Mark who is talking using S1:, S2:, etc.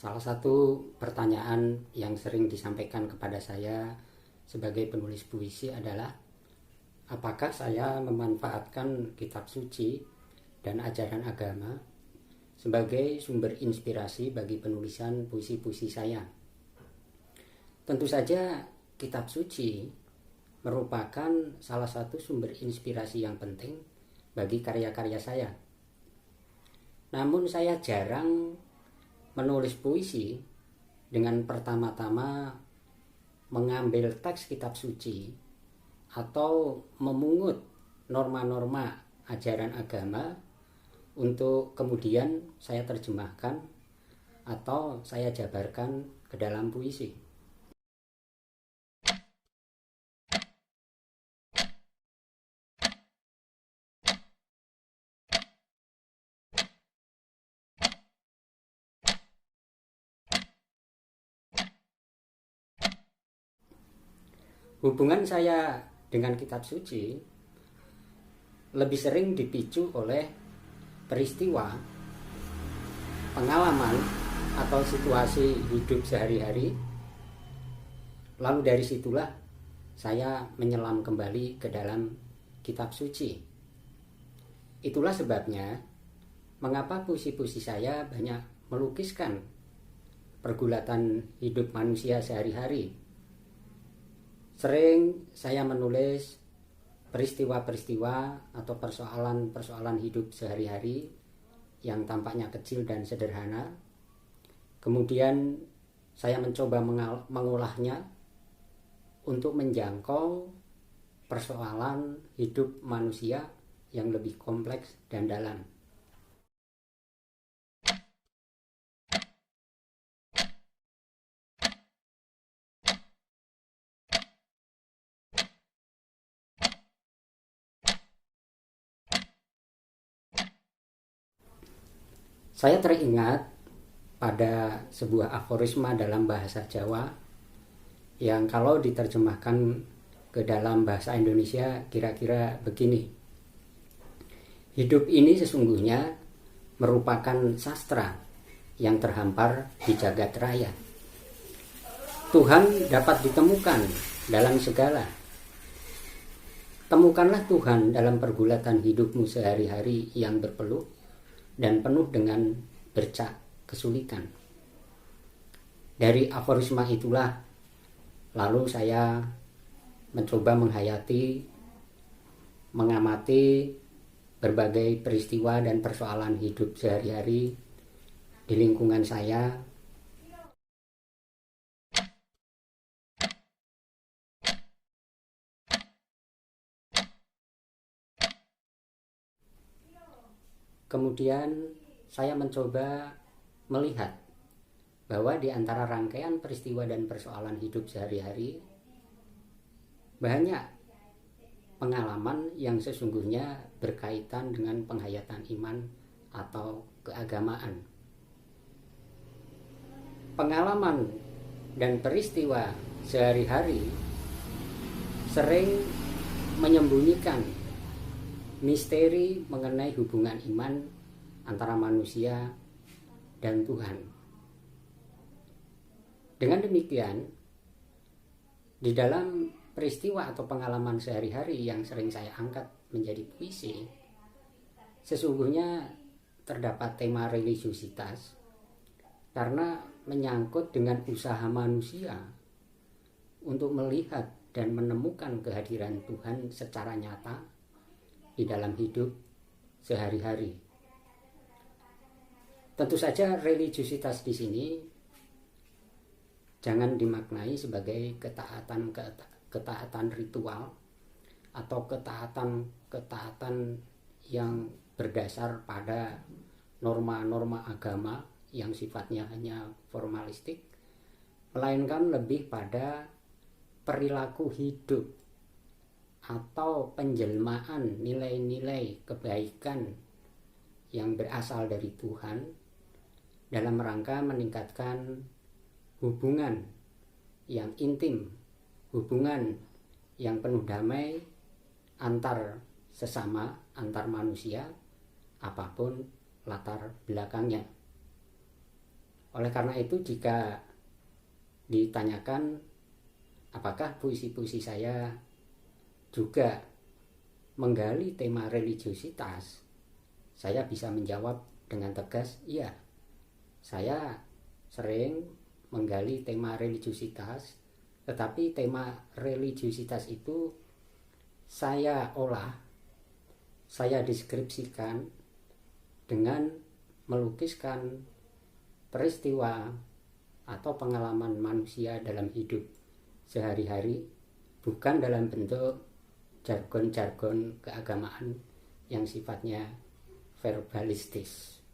S1: Salah satu pertanyaan yang sering disampaikan kepada saya sebagai penulis puisi adalah, apakah saya memanfaatkan kitab suci dan ajaran agama sebagai sumber inspirasi bagi penulisan puisi-puisi saya? Tentu saja kitab suci merupakan salah satu sumber inspirasi yang penting bagi karya-karya saya. Namun saya jarang menulis puisi dengan pertama-tama mengambil teks kitab suci atau memungut norma-norma ajaran agama untuk kemudian saya terjemahkan atau saya jabarkan ke dalam puisi. Hubungan saya dengan kitab suci lebih sering dipicu oleh peristiwa, pengalaman, atau situasi hidup sehari-hari. Lalu dari situlah saya menyelam kembali ke dalam kitab suci. Itulah sebabnya mengapa puisi-puisi saya banyak melukiskan pergulatan hidup manusia sehari-hari. Sering saya menulis peristiwa-peristiwa atau persoalan-persoalan hidup sehari-hari yang tampaknya kecil dan sederhana. Kemudian saya mencoba mengolahnya untuk menjangkau persoalan hidup manusia yang lebih kompleks dan dalam. Saya teringat pada sebuah aforisma dalam bahasa Jawa yang kalau diterjemahkan ke dalam bahasa Indonesia kira-kira begini. Hidup ini sesungguhnya merupakan sastra yang terhampar di jagat raya. Tuhan dapat ditemukan dalam segala. Temukanlah Tuhan dalam pergulatan hidupmu sehari-hari yang berpeluh dan penuh dengan bercak kesulitan. Dari aforisma itulah lalu saya mencoba menghayati, mengamati berbagai peristiwa dan persoalan hidup sehari-hari di lingkungan saya. Kemudian saya mencoba melihat bahwa di antara rangkaian peristiwa dan persoalan hidup sehari-hari banyak pengalaman yang sesungguhnya berkaitan dengan penghayatan iman atau keagamaan. Pengalaman dan peristiwa sehari-hari sering menyembunyikan misteri mengenai hubungan iman antara manusia dan Tuhan. Dengan demikian, di dalam peristiwa atau pengalaman sehari-hari yang sering saya angkat menjadi puisi, sesungguhnya terdapat tema religiusitas karena menyangkut dengan usaha manusia untuk melihat dan menemukan kehadiran Tuhan secara nyata di dalam hidup sehari-hari. Tentu saja religiusitas di sini jangan dimaknai sebagai ketaatan ritual atau ketaatan yang berdasar pada norma-norma agama yang sifatnya hanya formalistik, melainkan lebih pada perilaku hidup atau penjelmaan nilai-nilai kebaikan yang berasal dari Tuhan dalam rangka meningkatkan hubungan yang intim, hubungan yang penuh damai antar sesama, antar manusia, apapun latar belakangnya. Oleh karena itu, jika ditanyakan apakah puisi-puisi saya juga menggali tema religiositas, saya bisa menjawab dengan tegas, iya. Saya sering menggali tema religiositas, tetapi tema religiositas itu saya olah, saya deskripsikan dengan melukiskan peristiwa atau pengalaman manusia dalam hidup sehari-hari, bukan dalam bentuk jargon-jargon keagamaan yang sifatnya verbalistis.